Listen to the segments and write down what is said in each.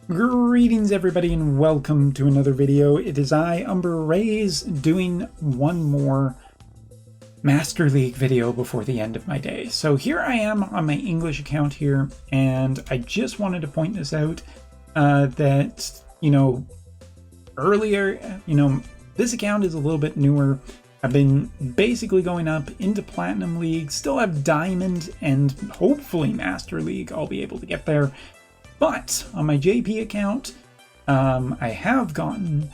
Greetings everybody and welcome to another video. It is I, Umber Rays, doing one more Master League video before the end of my day. So here I am on my English account here, and I just wanted to point this out that, earlier, this account is a little bit newer. I've been basically going up into Platinum League, still have Diamond and hopefully Master League. I'll be able to get there. But on my JP account, I have gotten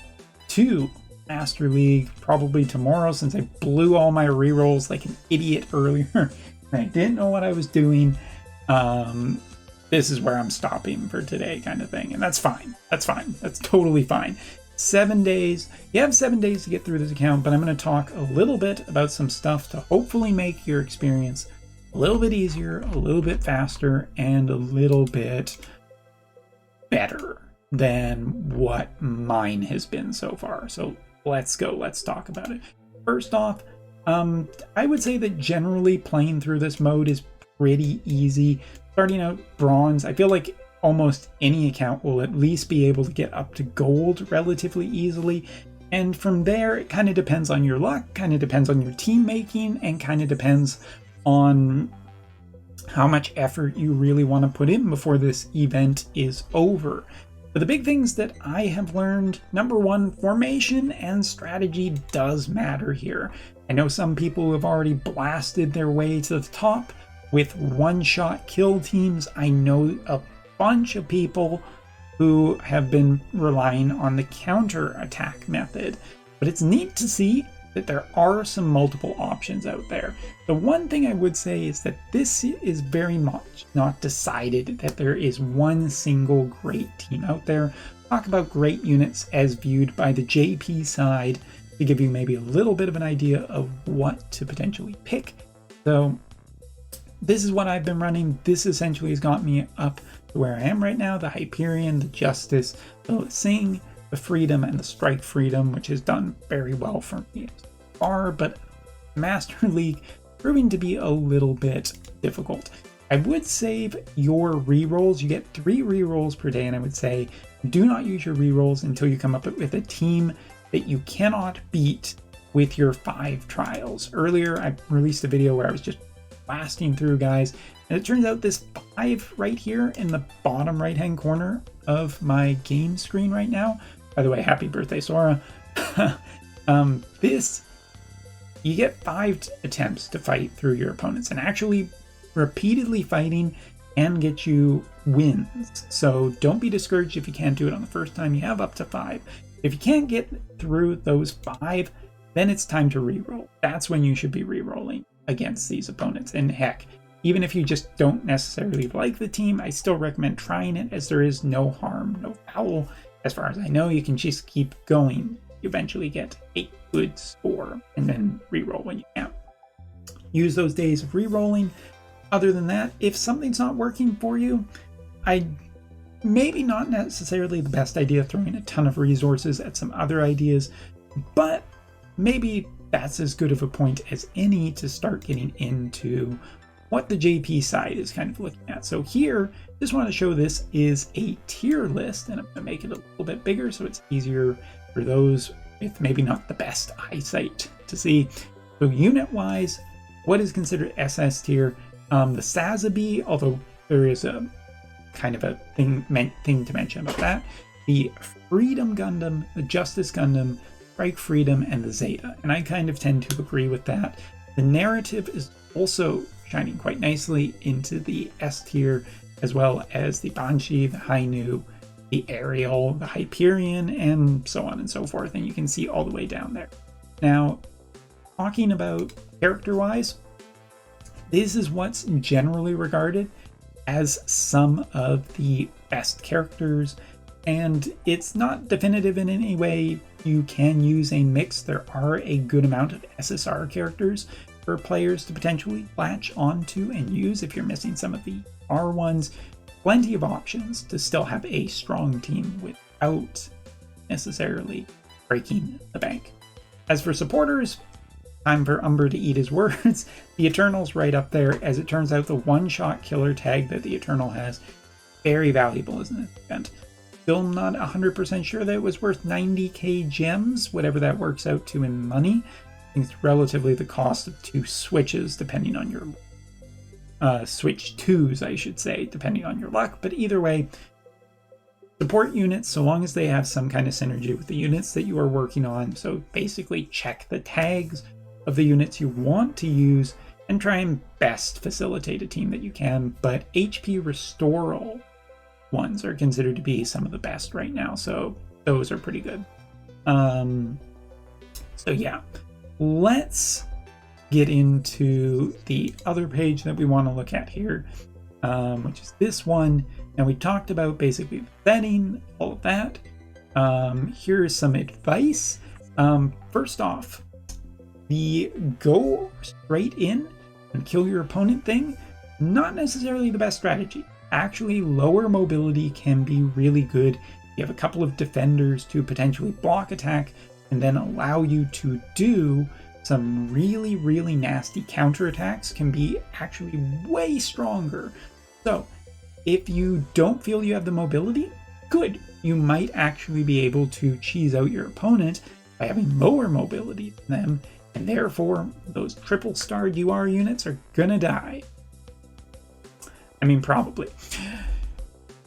to Master League probably tomorrow, since I blew all my rerolls like an idiot earlier and I didn't know what I was doing. This is where I'm stopping for today, kind of thing. And that's fine. That's fine. That's totally fine. 7 days. You have 7 days to get through this account, but I'm going to talk a little bit about some stuff to hopefully make your experience a little bit easier, a little bit faster, and a little bit better than what mine has been so far. So let's go. Let's talk about it. First off, I would say that generally playing through this mode is pretty easy. Starting out bronze, I feel like almost any account will at least be able to get up to gold relatively easily. And from there, it kind of depends on your luck, kind of depends on your team making, and kind of depends on how much effort you really want to put in before this event is over. But the big things that I have learned, number one, formation and strategy does matter here. I know some people have already blasted their way to the top with one-shot kill teams. I know a bunch of people who have been relying on the counter-attack method, but it's neat to see that there are some multiple options out there. The one thing I would say is that this is very much not decided that there is one single great team out there. Talk about great units as viewed by the JP side to give you maybe a little bit of an idea of what to potentially pick. So this is what I've been running. This essentially has got me up to where I am right now. The Hyperion, the Justice, the Sing, the Freedom, and the Strike Freedom, which has done very well for me so far, but Master League proving to be a little bit difficult. I would save your rerolls. You get 3 rerolls per day, and I would say do not use your rerolls until you come up with a team that you cannot beat with your 5 trials. Earlier, I released a video where I was just blasting through guys, and it turns out this 5 right here in the bottom right hand corner of my game screen right now, by the way, happy birthday Sora, you get 5 attempts to fight through your opponents, and actually repeatedly fighting can get you wins. So don't be discouraged if you can't do it on the first time. You have up to 5. If you can't get through those 5, then it's time to reroll. That's when you should be rerolling against these opponents. And heck, even if you just don't necessarily like the team, I still recommend trying it, as there is no harm, no foul. As far as I know, you can just keep going. You eventually get a good score and then reroll when you can. Use those days of rerolling. Other than that, if something's not working for you, maybe not necessarily the best idea throwing a ton of resources at some other ideas, but maybe that's as good of a point as any to start getting into what the JP side is kind of looking at. So here, just want to show this is a tier list, and I'm going to make it a little bit bigger so it's easier for those with maybe not the best eyesight to see. So unit-wise, what is considered SS tier? The Sazabi, although there is a kind of a thing to mention about that. The Freedom Gundam, the Justice Gundam, Strike Freedom, and the Zeta. And I kind of tend to agree with that. The narrative is also shining quite nicely into the S tier, as well as the Banshee, the Hainu, the Ariel, the Hyperion, and so on and so forth. And you can see all the way down there. Now, talking about character-wise, this is what's generally regarded as some of the best characters, and it's not definitive in any way. You can use a mix. There are a good amount of SSR characters for players to potentially latch onto and use if you're missing some of the R ones. Plenty of options to still have a strong team without necessarily breaking the bank. As for supporters, time for Umber to eat his words. The Eternal's right up there. As it turns out, the one-shot killer tag that the Eternal has, very valuable as an event. still not 100% sure that it was worth 90k gems, whatever that works out to in money. I think it's relatively the cost of 2 switches, depending on your switch 2s, I should say, depending on your luck. But either way, support units, so long as they have some kind of synergy with the units that you are working on. So basically check the tags of the units you want to use and try and best facilitate a team that you can. But HP restoral ones are considered to be some of the best right now, so those are pretty good. So yeah, let's get into the other page that we want to look at here, which is this one. Now, we talked about basically the setting, all of that. Here's some advice. First off, the go straight in and kill your opponent thing, not necessarily the best strategy. Actually, lower mobility can be really good. You have a couple of defenders to potentially block attack and then allow you to do some really, really nasty counterattacks, can be actually way stronger. So if you don't feel you have the mobility, good. You might actually be able to cheese out your opponent by having lower mobility than them, and therefore those triple starred UR units are gonna die. I mean, probably.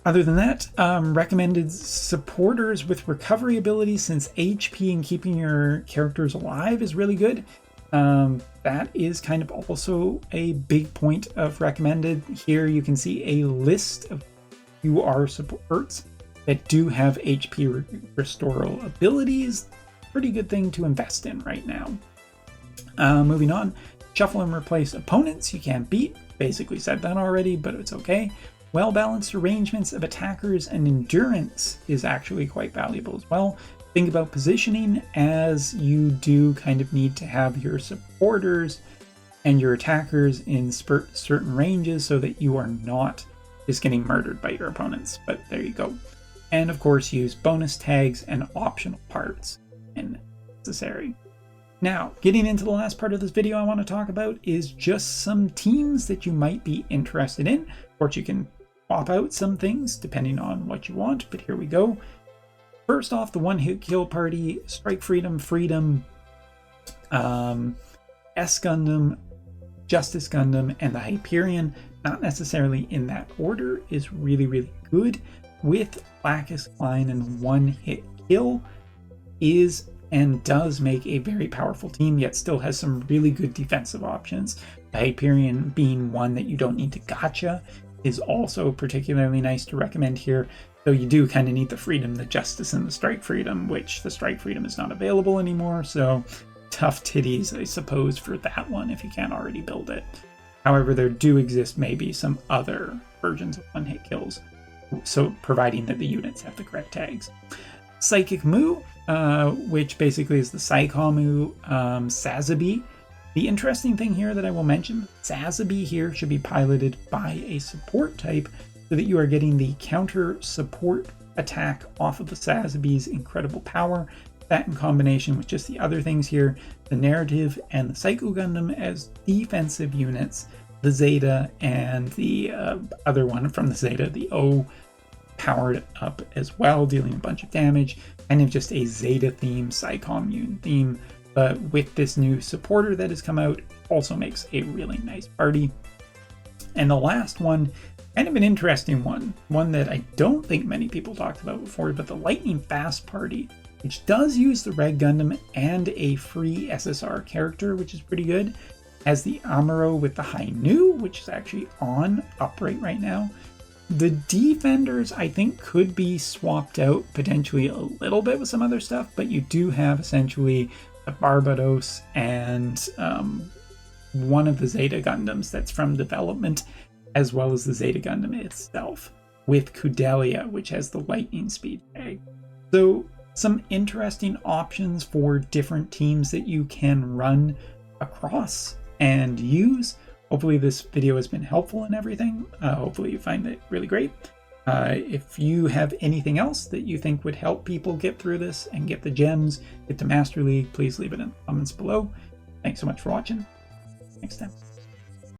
Other than that, recommended supporters with recovery abilities, since HP and keeping your characters alive is really good. That is kind of also a big point of recommended. Here you can see a list of UR supports that do have HP restoral abilities. Pretty good thing to invest in right now. Moving on, shuffle and replace opponents you can't beat. Basically said that already, but it's okay. Well-balanced arrangements of attackers and endurance is actually quite valuable as well. Think about positioning, as you do kind of need to have your supporters and your attackers in certain ranges so that you are not just getting murdered by your opponents. But there you go. And of course, use bonus tags and optional parts when necessary. Now, getting into the last part of this video I want to talk about is just some teams that you might be interested in. Of course, you can swap out some things depending on what you want, but here we go. First off, the one-hit kill party, Strike Freedom, S Gundam, Justice Gundam, and the Hyperion, not necessarily in that order, is really, really good. With Blackus Klein and one-hit kill is and does make a very powerful team, yet still has some really good defensive options. The Hyperion being one that you don't need to gotcha is also particularly nice to recommend here, though you do kind of need the freedom, the justice, and the strike freedom, which the strike freedom is not available anymore, so tough titties, I suppose, for that one if you can't already build it. However, there do exist maybe some other versions of one-hit kills, so providing that the units have the correct tags. Psychic Mu, which basically is the Psychomu Sazabi. The interesting thing here that I will mention, Sazabi here should be piloted by a support type so that you are getting the counter support attack off of the Sazabi's incredible power. That in combination with just the other things here, the narrative and the Psycho Gundam as defensive units, the Zeta and the other one from the Zeta, the O, powered up as well, dealing a bunch of damage, kind of just a Zeta theme, Psycommune theme, but with this new supporter that has come out, also makes a really nice party. And the last one, kind of an interesting one that I don't think many people talked about before, but the Lightning Fast Party, which does use the Red Gundam and a free SSR character, which is pretty good, has the Amuro with the Hainu, which is actually on upright right now. The defenders, I think, could be swapped out potentially a little bit with some other stuff, but you do have essentially a Barbados and one of the Zeta Gundams that's from development, as well as the Zeta Gundam itself, with Kudelia, which has the lightning speed tag. So some interesting options for different teams that you can run across and use. Hopefully this video has been helpful and everything. Hopefully you find it really great. If you have anything else that you think would help people get through this and get the gems, get to Master League, please leave it in the comments below. Thanks so much for watching. Next time.